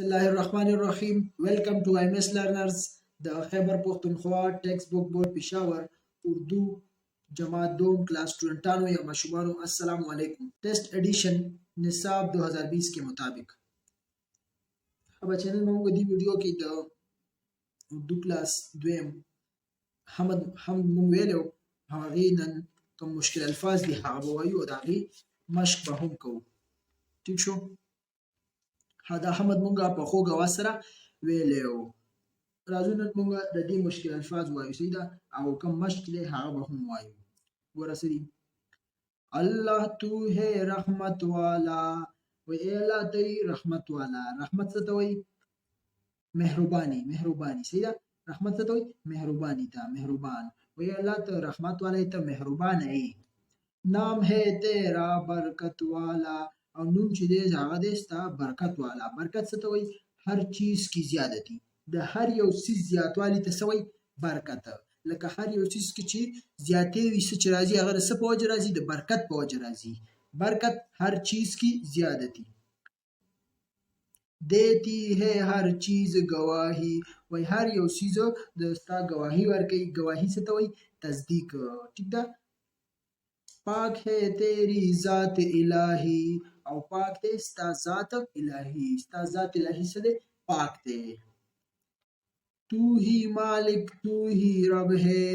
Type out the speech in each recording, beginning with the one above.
بسم الله الرحمن الرحیم. ویلکم ټو ایم ایس لرنرز د خیبر پختونخوا ټیکسٹ بک بورډ پېښور اردو جماعت دوم کلاس स्टूडेंटانو یا ماشومانو السلام علیکم. Test addition نصاب 2020 के मुताबिक अब چینل موږ دی ویډیو کې د اردو کلاس دویم حمد مونږ ویلو هغه نن کوم مشکل الفاظ دي هغه وایو او دا غي مشق به هم کوو. ٹھیک شو؟ دا حمد مونږه په خوږ اواز سره ویلو. راځو نن مونږه د دې مشکل الفاظ وایو سیدا او کوم مشق دی هغه به هم وایو. ګوره سړي الله تو ہے رحمت والا و اے الله تی رحمت والا. رحمت څه ته وایي؟ مهرباني سیدا. رحمت څه ته وایي؟ مهرباني ته مهربان. و اے الله ته رحمت والا ته مهربان ای. نام ہے تیرا برکت والا او نوم چې دی هغه دی ستا برکت والا. برکت څه ته وایي؟ هر چیز کی زیادتی. د هر یو څیز زیاتوالی ته څه وایي؟ برکت. لکه هر یو څیز کې چې زیاتې وي څه چې راځي هغه د څه په وجه راځي؟ د برکت په وجه راځي. برکت هر چیز کی زیادتی. دیتی ہے هر چیز گواهی وای هر یو چیز د ستا گواهی ورکوي. گواهی څه ته وایي؟ تصدیق. ٹھیک ده؟ پاک ہے تیری ذات الہی او پاک دی ستا ذات الہی. ستا ذات الہی څه دی؟ پاک دی. تو ہی مالک تو ہی رب ہے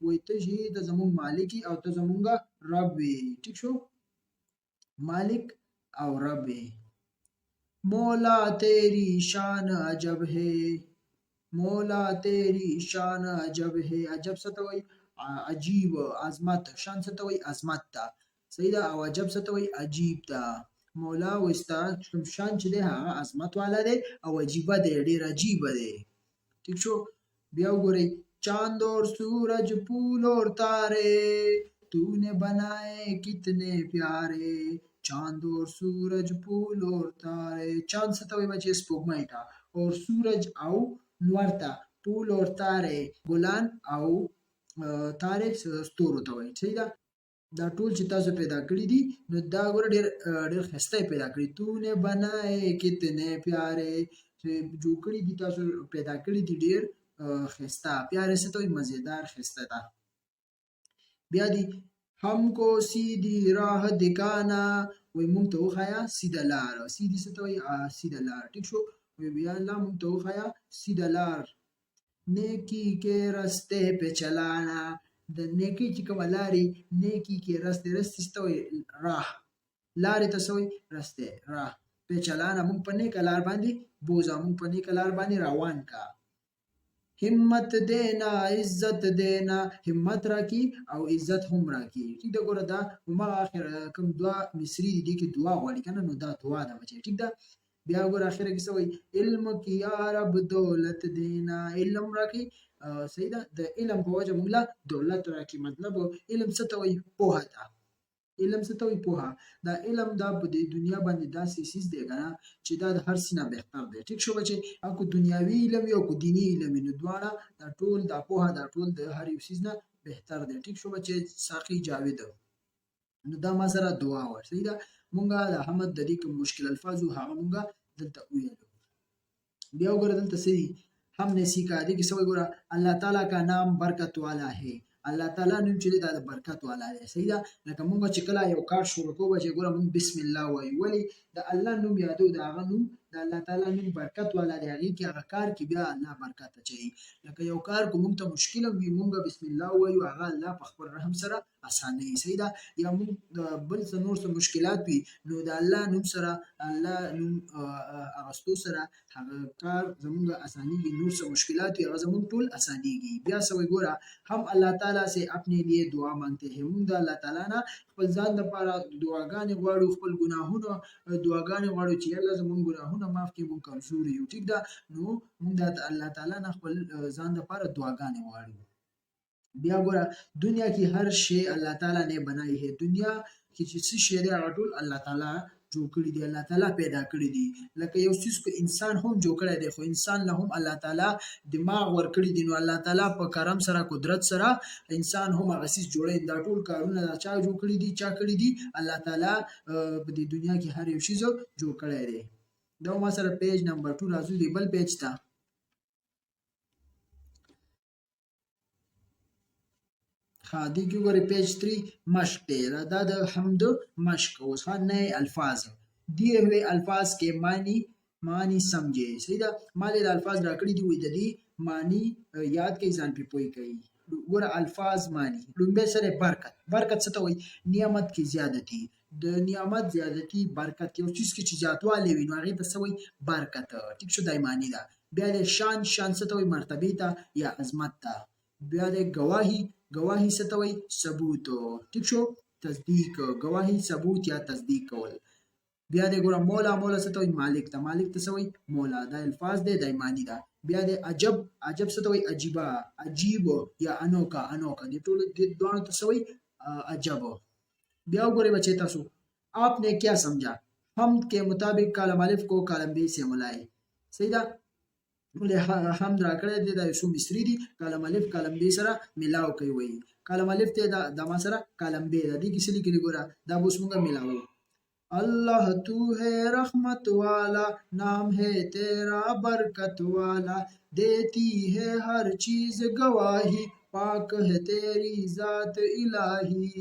وای ته چې د زمونږ مالکی او ته زمونږ رب وی. ٹھیک شو؟ مالک او رب وی. مولا تیری شان عجب ہے مولا تیری شان عجب ہے. عجب څه ته وایي؟ عجیب عظمت. شان څه ته وایي؟ عظمت ته. صحیح ده. او عجب څه ته وایي؟ عجیب ته. مولا وستا شان چې دی هغه عظمت والا دی او عجیبه دی، ډیر عجیبه دی. ٹھیک شو؟ بیا وګورئ چاند اور سورج پھول اور تارے تو نے بنائے کتنے پیارے. چاند اور سورج پھول اور تارے. چاند څه ته وایي بچې؟ سپوږمۍ ته. اور سورج او نور ته. پھول اور تارے ګلان او تارې ستورو ته وایي. صحیح ده؟ دا ټول چې تاسو پیدا کړي دي نو دا ګوره ډېر ښایسته پیدا کړي. تو نے بنائے کتنے پیارے چې جوړ کړي دي تاسو پیدا کړي دي ډېر ښایسته. پیارې څه ته وایي؟ مزیدار ښایسته ده. بیا دی هم کو سیدھی راہ دکھانا وایي مونږ ته وښایه سیده لار. سیدھی څه ته وایي؟ سیده لار. ټیک شو؟ وایي بیا الله مونږ ته وښایه سیده لار. نیکی کے رستے پہ چلانا. د نیکی چې کومه لارې نیکی کې رستے څه ته وایي؟ راه. لارې ته څه وایي؟ رستے راه. پہ چلانا مونږ په نیکه لار باندې بوځه، مونږ په نیکه لار باندې روان کا. همت دینا عزت دینا. همت راکی او عزت هم راکی. ٹھیک ده؟ ګوره دا همغه اخر کوم دعا مصري دي کې دعا غواړي کنه نو دا دعا ده بچي. ٹھیک ده؟ بیا ګوره اخره کې څه وایي؟ علم کی یا رب دولت دینا. علم راکی. صحیح ده؟ د علم په وجه موږ له دولت راکی. مطلب علم څه ته وایي؟ پوهه ته. علم څه ته وایي؟ پوهه. دا علم دا په دې دنیا باندې داسې څیز دی کنه چې دا د هر څه نه بهتر دی. ټیک شو بچي؟ او که دنیاوي علم وي او که دیني علم وي نو دواړه دا ټول دا پوهه دا ټول د هر یو څیز نه بهتر دی. ټیک شو بچي؟ ساقي جاوید نو دا ما سره دعا وه. صحیح ده؟ مونږه د حمد د دې کوم مشکل الفاظو هغه مونږه دلته ویلو. بیا وګوره دلته څه دي؟ हम ने सीखा دي کې څه وایي؟ ګوره الله تعالی کا نام برکت والا ہے. الله تعالی نوم چې دی دا د برکت والا دی. صحیح ده؟ لکه مونږ چې کله یو کار شروع کوو چې ګوره مونږ بسم الله وایو. ولې؟ د الله نوم یادو. د هغه نوم د الله تعالی نوم برکت والا دی. هغې کې هغه کار کې بیا الله برکت اچوي. لکه یو کار کو مونږ ته مشکل وي مونږ بسم الله وایو هغه الله په خپل رحم سره اسانوي. صحیح ده؟ یا مونږ بل څه نور څه مشکلات وي نو د الله نوم سره الله نوم اغوستو سره هغه کار زمونږ اسانېږي. نور څه مشکلات وي هغه زمونږ ټول اسانېږي. بیا څه وایي؟ ګوره هم الله تعالی سے اپنے لیے دعا مانگتے ہیں. مونږ د الله تعالی نه خپل ځان لپاره دعاګانې غواړو، خپل ګناهونه دعاګانې غواړو چې الله زمونږ ګناهونه معاف کړي، مونږ کمزور یو. ټیک ده؟ نو مونږ د الله تعالی نه خپل ځان لپاره دعاګانې غواړو. بیا ګوره دنیا کې هر شی الله تعالی نے بنائی ہے. دنیا کې چې څه شی دی هغه ټول الله تعالی جوړ کړي دي، الله تعالی پیدا کړي دي. لکه یو څیز کو انسان هم جوړ کړی دی خو انسان له هم الله تعالی دماغ ورکړي دي. نو الله تعالی په کرم سره قدرت سره انسان هم هغه څیز جوړوي. دا ټول کارونه چا جوړ کړي دي؟ چا کړي دي؟ الله تعالی په دې دنیا کې هر یو شی جوړ کړی دی. دا ما سره پیج نمبر 2 راځو دی بل پیج ته. ها دې کې ګورئ پیج 3 مشق دی دا د حمد مشق اوس ها نئے الفاظ दिए हुए अल्फाज के मानी समझे. صحیح ده مالې د الفاظ راکړي دي وي د دې معنی یاد کړئ ځان پې پوه کوي. ګوره الفاظ معنی لومبۍ سره برکت څه ته وایي نعمت کې زیادتی د نعمت زیادتی برکت یو چیز کې چې زیاتوالی وي نو هغې ته څه وایي برکت. ټیک شو دا معنی ده. بیا د شان څه ته وایي مرتبې ته یا عظمت ته. بیا د گواهی څه ته وایي ثبوت. ټیک شو تصدیق گواهی ثبوت یا تصدیق کول. بیا دې ګوره مولا څه ته وایي مالک ته څه وایي مولا. دا الفاظ دی دا معنی ده. بیا دې عجب څه ته وایي عجیبه عجیب یا انوکا دې ټولو دې دواړو ته څه وایي عجب. بیا وګورئ بچې تاسو آپ نے کیا سمجھا حمد کے مطابق کالم الف کو کالم بی سے ملائے. صحیح ده ولې حمد راکړی دی دا یو څو مصري دي کالم الف کالم بی سره ملاو کوي وایي کالم الف ته دا ما سره کالم بی ده دې کې څه لیکلي ګوره دا به اوس موږ ملاوو. اللہ تو ہے رحمت والا نام ہے تیرا برکت والا دیتی ہے ہر چیز گواہی پاک ہے تیری ذات الہی.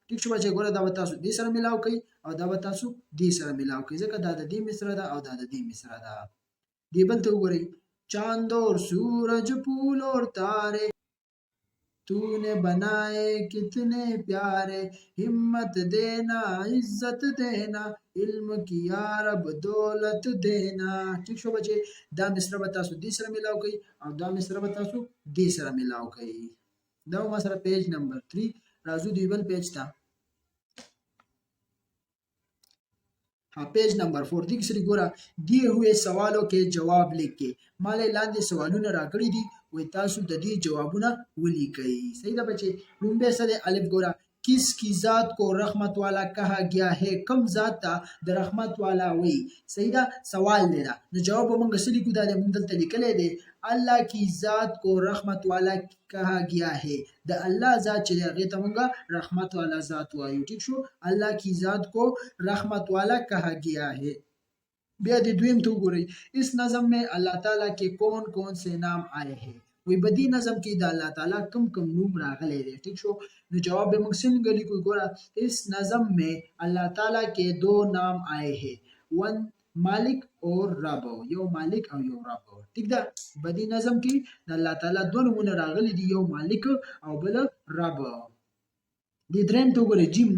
ٹھیک شو بچے ګوره دا به تاسو دې سره ملاو کوي او دا به تاسو دې سره ملاو کوي ځکه دا د دې مصره ده او دا د دې مصره ده. دې بل ته وګورئ چاند اور سورج پھول اور تارے तूने बनाए कितने प्यारे हिम्मत देना इज्जत देना علم की या रब दौलत देना. ٹھیک شو بچے دا مصره به تاسو دې سره ملاو کوي او دا مصره به تاسو دې سره ملاو کوي. دا ما سره پیج نمبر 3 راځو دی بل پیج ته. हाँ पेज नंबर 4 دې کې سړي ګوره दिए हुए सवालों के जवाब लिख के مالې لاندې سوالونه راکړي دي وای تاسو د دې جوابونه ولیکئ. صحیح ده بچې لومبۍ سره الف ګوره किस की ذات को रहमत वाला कहा गया है कम ذات ته د رحمت والا وای. صحیح ده سوال دی دا نو جواب به موږ څه لیکو دا موږ دلته لیکلی دی الله کی ذات کو رحمت والا کها گیا ہے د الله ذات چې هغې ته موږ رحمت والا ذات وایو. ټیک شو الله کی ذات کو رحمت والا کها گیا ہے. بیا د دویم ته وګورئ اس نظم में اللہ تعالی के कौन कौन से नाम आए हैं وی بدی نظم کې د الله تعالی کم نوم راغلی دی. ٹھیک شو نو جواب به موږ څنګه لیکو ګوره اس نظم में اللہ تعالی के दो नाम आए हैं ون مالک اور رب یو مالک او یو رب. ٹھیک ده بدی نظم کې د الله تعالی دوه نومونه راغلي دي یو مالک او بل رب. د دریم ته وګورئ جیم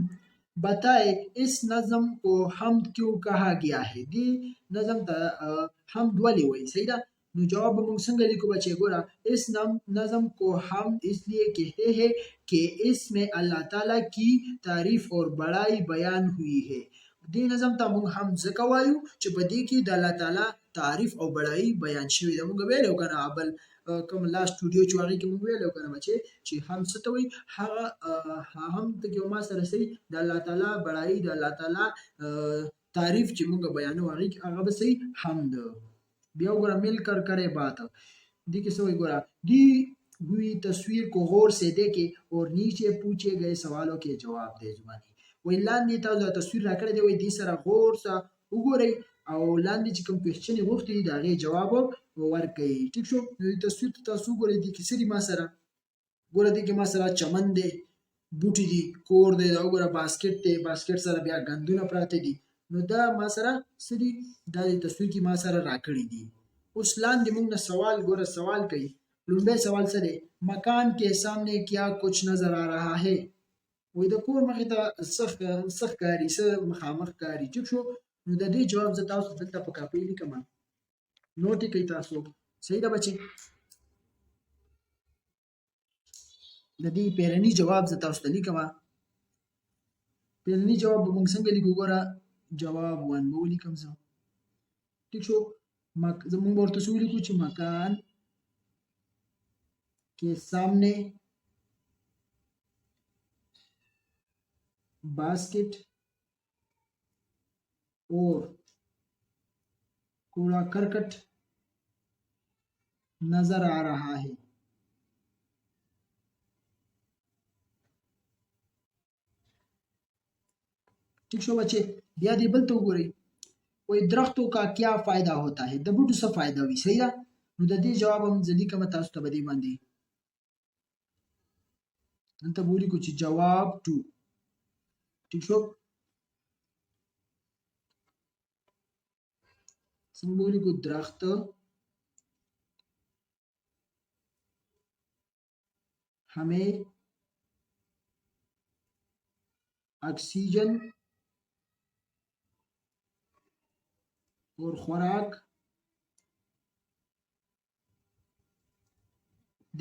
बताए इस नज़म को हमद क्यों कहा गया है دی نظم ته حمد ولې وایي. صحیح ده نو جواب به موږ څنګه لیکو بچې ګوره اس نظم کو حمد اس لیے کہتے ہیں کہ اس میں اللہ تعالی کی تعریف اور بڑائی بیان ہوئی ہے. دې نظم ته موږ حمد ځکه وایو چې په دې کې د الله تعالی تعریف او بڑائی بیان شوی ده. موږ ویلو کنه بل کوم لاست ویډیو چې هغې کې موږ ویلو کنه بچې چې حمد څه ته وایي هغه حمد ته کې ما سره صحیح د الله تعالی بڑائی د الله تعالی تعریف چې موږ بیانو هغې کې هغه به صحیح حمد. بیا وګوره مل کر کرے بات دې کې څه وایي ګوره دی हुई تصویر को غور سے دیکھے اور نیچے پوچھے گئے سوالوں کے جواب دے زمانی. وای لاندې تاسو تصویر راکړی دی وای دې سره غور سره وګورئ او لاندې چې کوم کوېسچن یې غوښتي دي د هغې جواب ورکړئ. ټیک شو نو تصویر ته تاسو وګورئ دې کې څه دي ما سره ګوره دې کې ما سره چمن دی بوټي دي کور دی دا وګوره باسکټ دی باسکټ سره بیا ګندونه پراته دي نو دا ما سره څه دي دا د تصویر کې ما سره راکړي دي. اوس لاندې موږ نه سوال ګوره سوال کوي لومبۍ سوال څه دی مکان के सामने क्या कुछ نظر आ रहा है وای د کور مخې ته څه ښکاري څه مخامخ ښکاري. ټیک شو نو د دې جواب زه تاسو دلته په کاپۍ لیکم نوټ یې کوئ تاسو. صحیح ده بچې د دې پیرني جواب زه تاسو ته لیکم. پیرني جواب به موږ څنګه لیکو ګوره جواب 1 به ولیکم زه. ټیک شو زموږ به ورته څه ولیکو چې مکان के सामने बास्केट और कूड़ा करकट नजर आ रहा है. ठीक शो बच्चे बया दे बल तो वګورئ وای درختوں کا کیا فائدہ ہوتا ہے د بوټو څه فائدہ وي صحیح ده نو د دې جواب هم ځلې کوم تاسو ته بدی باندې دلته بولی کو چې جواب 2 ٹھیک شو څنګه بولی کو درخت हमें ऑक्सीजन और खुराक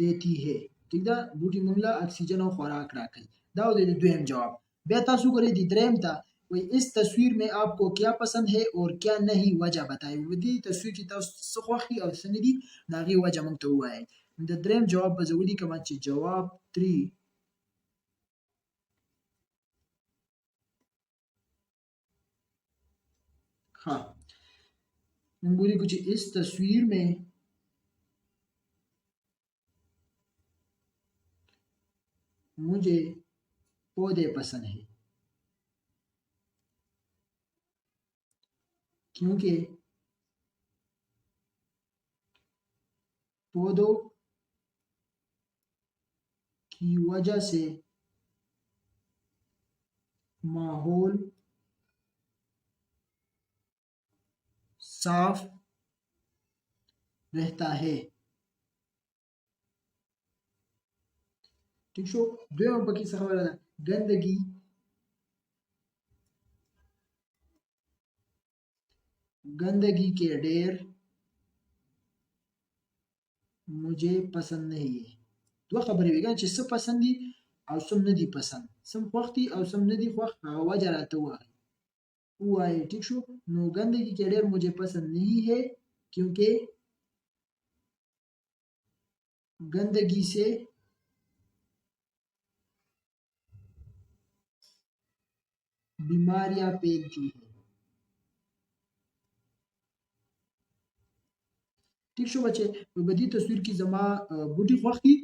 देती है ٹھیک ده بوټي موږ له اکسیجن او خوراک راکړي دا د دویم جواب بیا تاسو ګورئ د دریم ته وای اس تصویر میں آپ کو کیا پسند ہے اور کیا نہیں وجہ بتائیں ودي تصویر چې تاسو څه خوښي او څه نه دي دا غي وجہ موږ ته وایي د دریم جواب به زولي کما چې جواب 3 हाँ हम बोले कुछ इस तस्वीर में मुझे पौधे पसंद है क्योंकि पौधों की वजह से माहौल साफ रहता है ٹھیک شو دویم پکې څه خبره ده गंदगी के ढेर मुझे पसंद नहीं है دوه خبرې ویګا چې څه پسند دي او څه نه دي پسند سم خوښ دي او څه نه دي خوښ هغه وجه راته وایي وایي ٹھیک شو نو गंदगी के ढेर मुझे पसंद नहीं है क्योंकि गंदगी से बीमारियां फैलती है ٹھیک شو بچے په بدی تصویر کې زما بوټي خوښ دي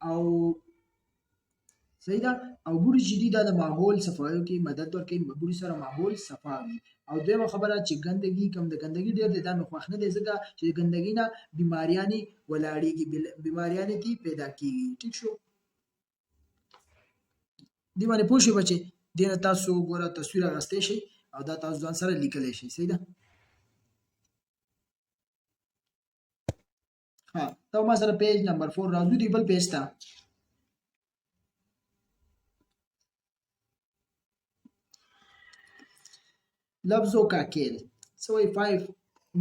او صحیح ده او بوټي چې دي دا د ماحول صفایو کې مدد ورکوي بوټي سره ماحول صفا وي او دویمه خبره چې ګندګي کم د ګندګي ډېر دی دا مې خوښ نه دی ځکه چې د ګندګي نه بیماریانې ولاړېږي بیماریانې دي پیدا کېږي ټیک شو دې باندې پوه شئ بچې دې نه تاسو ګوره تصویر اخیستی شئ او دا تاسو ځان سره لیکلی شئ صحیح ده ها دا ما سره پیج نمبر 4 راځو دی بل پیج ته लफ्जों का खेल सवाई 5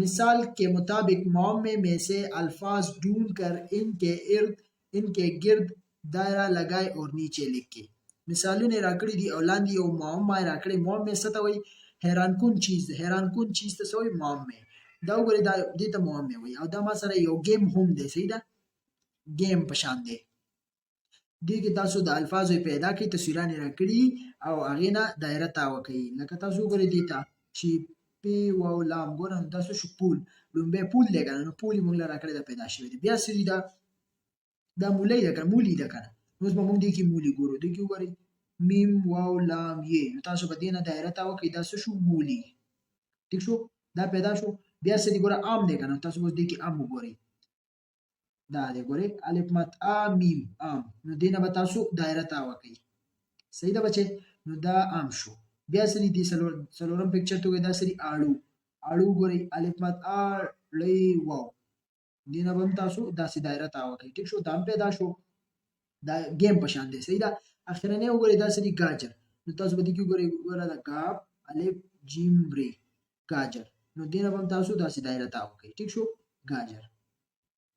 मिसाल के मुताबिक मुआमे में से अल्फाज ढूंढ कर इनके गिर्द दायरा लगाए और नीचे लिखे मिसालों ने राकड़ी दी औलांदी और मुआमा राकड़ी मुआमे सतवई हैरान कन चीज तो सवाई मुआमे دا وګورئ دا دې ته مهمه وي او دا ما سره یو گیم هم دی صحیح ده گیم په شان دی دې کې تاسو د الفاظو پیدا کړئ تصویرانې راکړي او هغې نه دایره تاوه کوي لکه تاسو وګورئ دې ته چې پی واو لام ګوره نو تاسو شو پول لومبی پول دی که نه نو پول یې موږ له راکړی دا پیدا شوی دی بیا څه دي دا مولی ده که مولی ده که نه اوس به موږ دې کې مولی ګورو دې کې وګورئ میم واو لام یې نو تاسو به دې نه دایره تاوه کوئ دا څه شو مولی ټیک شو دا پیدا شو بیا څه دي ګوره عام دی که نه تاسو اوس دې کې عام وګورئ دا دی ګورئ الف مد ا میم عام نو دې نه به تاسو دایره تاوه کوئ صحیح ده بچې نو دا عام شو بیا څه دي څلورم پکچر ته وایي دا څه دي اړو ګورئ الف مد ا ړی واو دې نه به هم تاسو داسې دایره تاوه کوئ ټیک شو دا هم پیدا شو دا گیم په شان دی صحیح ده اخرنی وګورئ دا څه دي ګاجر نو تاسو به دې کې وګورئ ګوره دا ګاف الف جیم ری ګاجر نو دې نه به هم تاسو داسې دایره تاوه کوئ ټیک شو ګاجر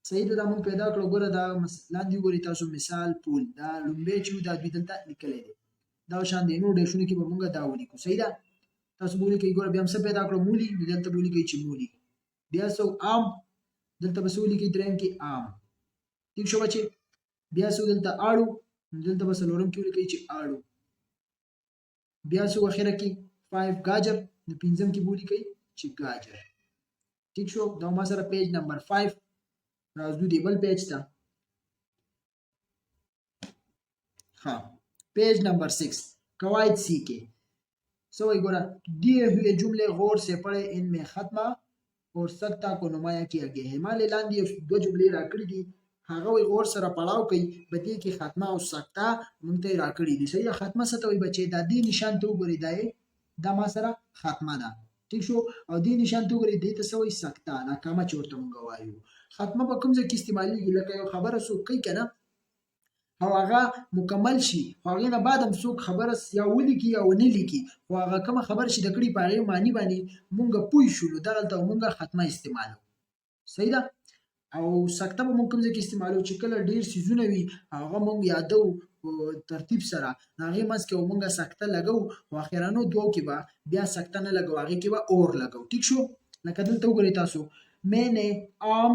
صحیح ده دا موږ پیدا کړو ګوره دا لاندې وګورئ تاسو مثال پول دا لومبی چې دا دوی دلته لیکلی دی دا شان دی نور ډیشونو کې به موږ دا ولیکو صحیح ده تاسو به ولیکئ ګوره بیا هم څه پیدا کړو مولی نو دلته به ولیکئ چې مولی بیا څه عام دلته به څه ولیکئ دریم کې عام ټیک شو بچې بیا څه دلته اړو نو دلته به څلورم کې ولیکئ چې اړو بیا څه اخره کې 5 ګاجر نو پنځم کې به ولیکئ چې ګاجر ٹھیک شو دا ما سره پیج نمبر 5 راځو دی بل پیج ته ها پیج نمبر 6 قواعد سیکھے څه وایي ګوره دیے ہوئے جملے غور سے پڑھے ان میں ختمه اور سکتا کو نمایاں کیا گیا ہے مالې لاندې دوه جملې راکړي دي هغه وایي غور سره پړاو کوي په دې کې ختمه او سکتا موږ ته یې راکړي دي صحیح ده ختمه څه ته وایي بچې دا دې نشان ته وګورئ دا ما سره ختمه ده ټیک شو او دې نشان ته وګورئ دې ته څه وایي سکتا ناکامه چې ورته موږ وایو ختمه په کوم ځای کې استعمالېږي لکه یو خبره څوک کوي که نه او هغه مکمل شي خو هغې نه بعد هم څوک خبره یا ولیکي یا ونه لیکي خو هغه کومه خبره چې د کړي په هغې معنی باندې مونږ پوه شولو دغلته مونږ ختمه استعمالو صحیح ده او سکته به مونږ کوم ځای کې استعمالو چې کله ډېر څیزونه وي هغه مونږ یادو ترتیب سره نو هغې منځ کې به مونږ سکته لګو خو اخرانو دوو کې به بیا سکته نه لګو هغې کې به اور لګو ټیک شو لکه دلته وګورئ تاسو میں نے آم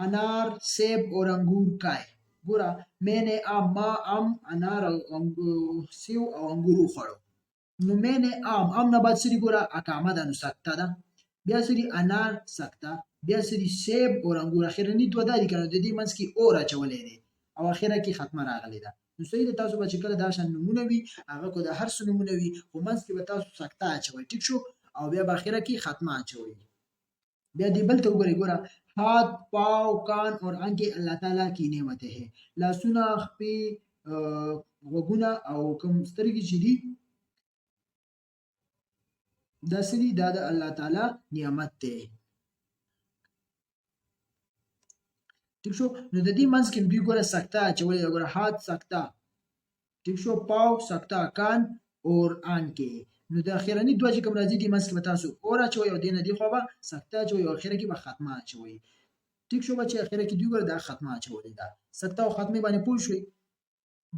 انار سیب اور انګور کھائے ګوره میں نے ما ام انار او سیو او انګور وخوړو نو میں نے ام نه بعد سری ګوره اقامه ده نو سکته ده بیا سری انار سکته بیا سری سیب او انګور اخرنی دوه دي کنه د دې منځ کې اور اچولې دي او اخره کې ختمه راغلي ده نو صحیح ده تاسو به چې کله دا شان نمونه وي هغه کو د هر څه نمونه وي خو منځ کې به تاسو سکته اچوي ټیک شو او بیا په اخره کې ختمه اچوي بیا دی بل ته وګورئ ګوره ہاتھ پاؤ کان اور آنکھیں اللہ تعالیٰ کی نعمتیں ہیں لاسونه خپې غوږونه او کوم سترګې چې دي دا څه دي دا د الله تعالی نعمت دی ټیک شو نو د دې منځ کې دوی ګوره سکته اچولې ده ګوره هات سکته ټیک شو پاو سکته کان اور آنکھیں نو د اخرنی دوه چې کوم راځي دې منځ کې به تاسو اور اچوئ او دې نه دې خوا به سکته اچوئ او اخره کې به ختمه اچوئ ٹھیک شو بچے اخره کې دوی ګوره دا ختمه اچولې ده سکته او ختمه باندې پوه شوي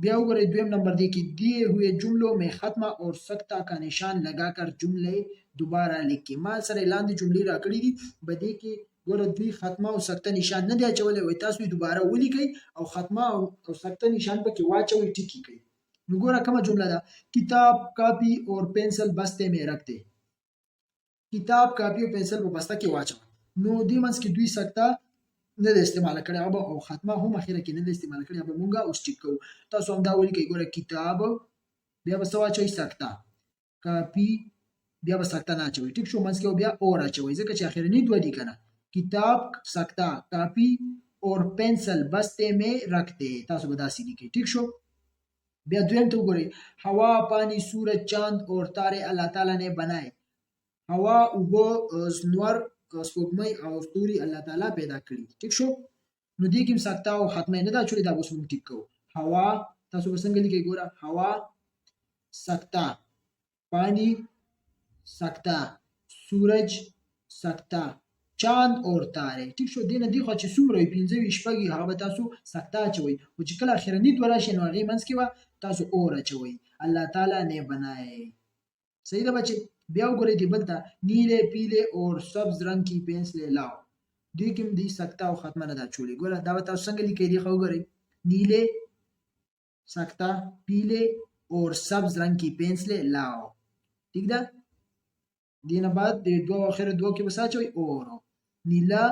بیا وګورئ دویم نمبر دی کې دیے ہوئے جملوں میں ختمه اور سکته کا نشان لگا کر جملے دوباره لیکي ما سره لاندې جملې راکړي دي په دې کې ګوره دوی ختمه او سکته نشان نه دی اچولی وایي تاسو یې دوباره ولیکئ او ختمه او سکته نشان پکې واچوئ ټیکي کړئ نو ګوره کومه جمله ده کتاب کاپی اور پنسل بستے میں رکھ دے کتاب کاپی او پنسل په بسته کې واچوه نو دې منځ کې دوی سکته نه د استعمال کړي او ختمه هم اخره کې نه د استعمال کړي به مونږه اوس ټیک کوو تاسو هم دا ولیکئ ګوره کتاب بیا به څه واچوئ سکته کاپی بیا به سکته نه اچوئ ټیک شو منځ کې بیا اور اچوئ ځکه چې اخرنی دوه دي که نه کتاب سکته کاپی اور پنسل بستے میں رکھ دے تاسو به داسې لیکئ ټیک شو بیا دویم ته وګورئ هوا پانی سورج چاند اور تارے الله تعالی نے بنائے هوا اوبه نور سپوږمۍ او ستوري الله تعالی پیدا کړي ټیک شو نو دې کې سکته او ختمه نه دا چولې دا اوس موږ ټیک کوو هوا تاسو به څنګه لیکئ ګوره هوا سکته پانی سکته سورج سکته چاند اور تارے ټیک شو دې نه دې خوا چې څومره وي پنځه وي شپږ وي هغه به تاسو سکته اچوئ خو چې کله اخرني دوه راشي نو هغې منځ کې به تاسو اور اچوئ الله تعالی نے بنائے صحیح ده بچې بیا وګورئ دې بل ته نیلے پیلے اور سبز رنگ کی پنسلیں لاؤ دوی کې هم دې سکته او ختمه نه ده اچولې ګوره دا به تاسو څنګه لیکئ دې ښه وګورئ نیلے سکته پیلے اور سبز رنگ کی پنسلیں لاؤ ٹھیک ده دې نه بعد د دوه اخر دوه کې به څه اچوئ اور نیلا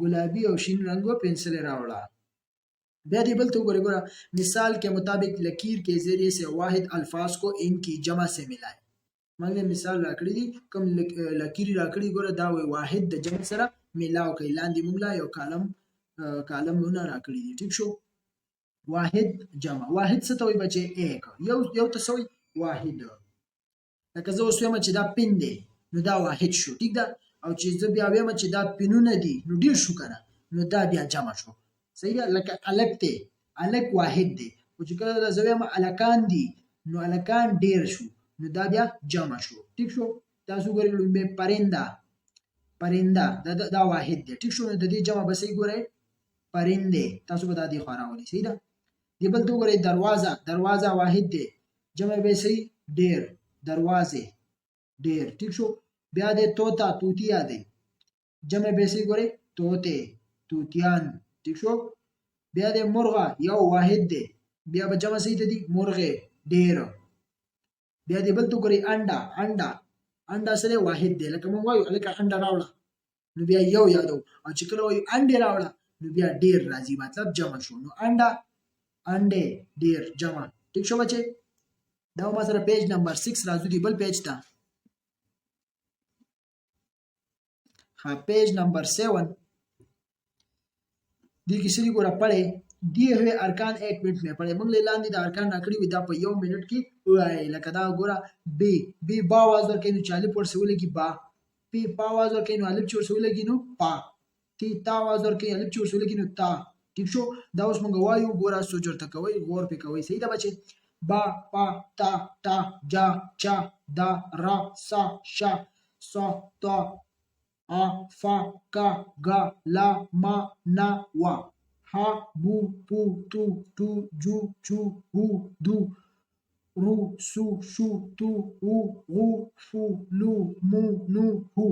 گلابی او شین رنگو پنسل راوړه بیا دې بل ته وګورئ ګوره مثال کے مطابق لکیر کے ذریعے سے واحد الفاظ کو ان کی جمع سے ملائے موږ مثال راکړی دي کوم لکیر راکړي ګوره دا وایي واحد د جمع سره ملاو کوي لاندې موږ لا یو کالمونه راکړي دي ټیک شو واحد جمع واحد څه ته وایي بچې ایک یو ته څه وایي واحد لکه زه اوس وایم چې دا پین دی نو دا واحد شو ټیک ده او چې زه بیا وایم چې دا پینونه دي نو ډېر شو که نه نو دا بیا جمع شو صحیح ده لکه الک دی الک واحد دی خو چې کله زه وایم الکان دي نو الکان ډېر شو نو دا بیا جمع شو ټیک شو تاسو ګورئ لومبې پرنده دا واحد دی ټیک شو نو د دې جمع به صحیح ګورئ پرندې تاسو به دا دې خوا راولئ صحیح ده دې بل ته وګورئ دروازه واحد دی جمع به صحیح ډېر دروازې ډېر ټیک شو بیا دې توتیا دی جمع به صحیح ګورئ طوطے طوطیان ټیک شو بیا دې مرغه یو واحد دی بیا به جمع صحیح دی مرغې ډېر بیا دې بل ته وګورئ انډا سره واحد دی لکه موږ وایو هلکه انډه راوړه نو بیا یو یادو او چې کله وایو انډې راوړه نو بیا ډېر راځي مطلب جمع شو نو انډه انډې ډېر جمع ټیک شو بچې دا ما سره پیج نمبر 6 راځو دی بل پیج ته. ها पेज नंबर 7 दी किसी को पढ़े दिए हुए अरकान 1 मिनट में पढ़े मंगले लांदी द अरकान नाकड़ी विदा पे 1 मिनट की उड़ाए लकदा गोरा बी बा आवाज और केनु चाली पर से बोले की बा पी पा आवाज और केनु अलिफ छोर से बोले की नो पा ती ता आवाज और के अलिफ छोर से बोले की नो ता. ठीक शो दा उस मंग वायु गोरा सोचर तक कोई गौर पे कोई सही दा बच्चे बा पा ता टा जा चा दा रा सा शा सा ता a fa ka ga la ma na wa ha bu pu tu tu ju chu hu du ru su shu tu u ru fu lu mu nu hu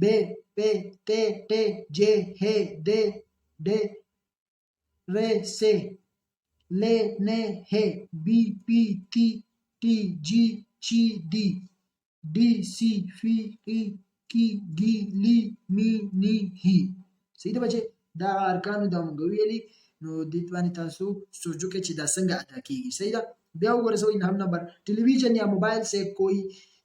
be pe te te je he de de re se le ne he bi pi ti ti ji chi di di si fi i की गी ली मी नी ही. صحیح ده بچي دا ارکانو دا مونږ ویلي نو دې باندې تاسو سوچو کې چې دا څنګه ادا کیږي. صحیح ده. بیا وګورئ نام number television या मोबाइल से कोई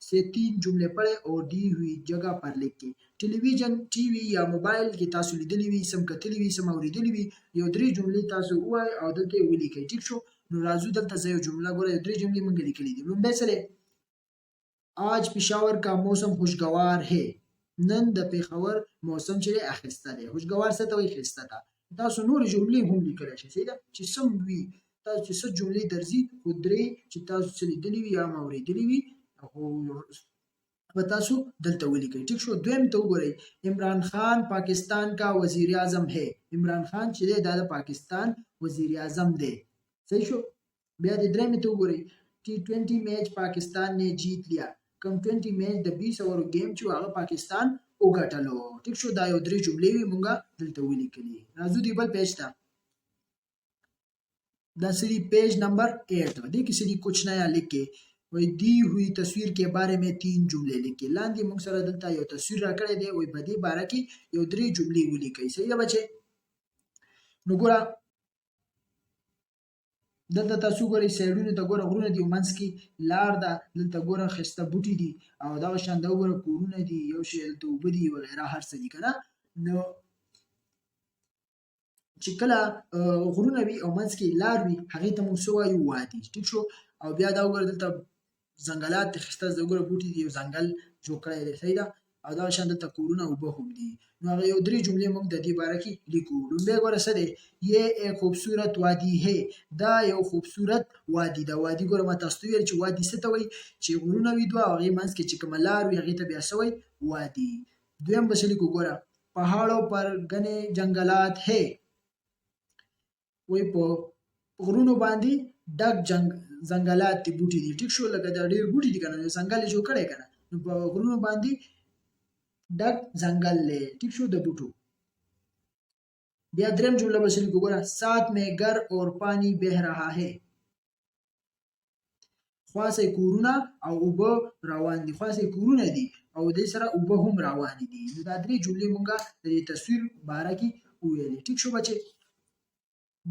से 3 जुमले पढ़े और दी हुई जगह पर लिखे. टेलीविजन टीवी या मोबाइल کې تاسو لیدلی وي سم کتلی وي سم اوریدلی وي یو درې جملې تاسو وای او دلته ولیکئ. ٹھیک شو نو راځو دلته یو جمله ګورئ درې جملې مونږ لیکلې دي. لومبه سره आज पेशावर का मौसम खुशगवार है. नन د पेशावर मौसम چې اخیسته دی خوشگوار څه ته وایي خسته ده. تاسو نور جملې هم لیکلی شئ. صحیح ده چې سم وي تاسو چې څه جملې درځي خو درې چې تاسو څه لیدلي وي یا اورېدلي وي अब تاسو دلته ولیکئ. ٹھیک شو. دویم ته وګورئ عمران خان पाकिस्तान का वजीर आजम है. عمران خان چې دی دا د پاکستان وزیر اعظم دی. صحیح شو. بیا د درېم ته وګورئ T20 मैच पाकिस्तान ने जीत लिया. कम 20 मैच د 20 اوور گیم چې هغه پاکستان وګټلو. ٹھیک شو. دا یو درې جملې وي مونږه دلته ولیکلې. راځو دی بل پیج ته. دا سری पेज नंबर 8 دی کسی دی کچھ نیا लिख के वही दी हुई तस्वीर के बारे में 3 जुमले लिखे. لاندې موږ سره دلته یو تصویر راکړی دی وای په دې باره کې یو درې جملې ولیکئ. صحیح ده بچي. نو ګوره دلته تاسو ګورئ سایډونو ته ګوره غرونه دي منځ کې لار ده دلته ګوره ښایسته بوټي دي او دغه شان دا وګوره کورونه دي یو شی دلته اوبه دي وغیره هر څه دي که نه. نو چې کله غرونه وي او منځ کې لار وي هغې ته موږ څه وایو وادي. ټیک شو. او بیا دا وګوره دلته ځنګلات دي ښایسته وګوره بوټي دي یو ځنګل جوړ کړی دی. صحیح ده. او دغه شان دلته کورونه اوبه هم دي. نو هغه یو درې جملې موږ د دې باره کې لیکو. لومبی ګوره څه دی یہ ایک خوبصورت وادي ہے. دا یو خوبصورت وادي ده. وادي ګوره ما تاسو ته ویل چې وادي څه ته وایي چې غرونه وي دوه او هغې منځ کې چې کومه لار وي هغې ته بیا څه وایي وادي. دویم به څه لیکو ګوره پهاړو پر گنے جنگلات ہے. وایي په غرونو باندې ډک ځنګلات دي بوټي دي. ټیک شو. لکه دا ډېر بوټي دي که نه ځنګل یې جوړ کړی که نه نو په غرونو باندې ډک ځنګل دی. ټیک شو د بوټو. بیا دریم جمله به څه لیکو ګوره ساتھ میں گر اور پانی بہ رہا ہے. خواصې کورونه او اوبه روان دي. خواصې کورونه دي او دې سره اوبه هم روانې دي. نو دا درې جملې مونږه د دې تصویر باره کې وویلې. ٹھیک شو بچے.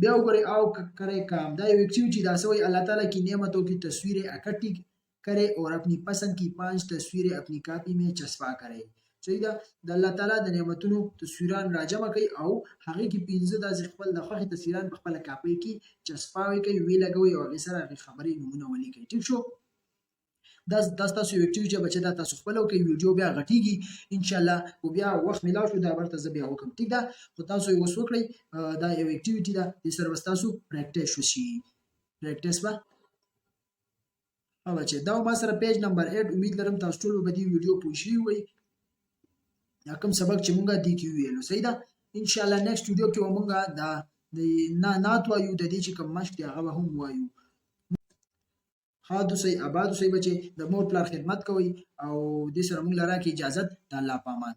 بیا وګورئ او کرے کام. دا یو ایکٹیویٹی دا سوئی اللہ تعالیٰ کی نعمتوں کی تصویریں اکٹھی کرے اور اپنی پسند کی 5 تصویریں اپنی کاپی میں چسپا کرے. صحیح ده. د الله تعالی د نعمتونو تصویران راجمع کوي او هغې کې 15 داسې خپل د خوښې تصویران په خپله کاپۍ کې چسپاوی کوي ویې لګوئ او هغې سره هغې خبرې نومونه ولیکئ. ټیک شو. دا ستاسو یو اکټیویټي بچه دا تاسو خپله وکړئ. ویډیو بیا غټېږي انشاءالله خو بیا وخت میلاو شو دا برته زه بیا وکړم. ټیک ده. خو تاسو یې اوس وکړئ. دا یو اکټیویټي ده دې سره به ستاسو پریکټس وشي. پریکټس به بچه دا ما سره پیج نمبر 8 امید لرم تاسو ټول به دې ویډیو پوه شوي وئ دا کوم سبق چې مونږه دې کې ویلو. صحیح ده. انشاءالله نیکسټ ویډیو کې به مونږه دا نعت وایو د دې چې کوم مشق دی هغه به هم وایو. ښاد اوسئ اباد اوسئ بچې. د مور پلار خدمت کوئ او دې سره مونږ له راکړئ اجازت. د الله په امان.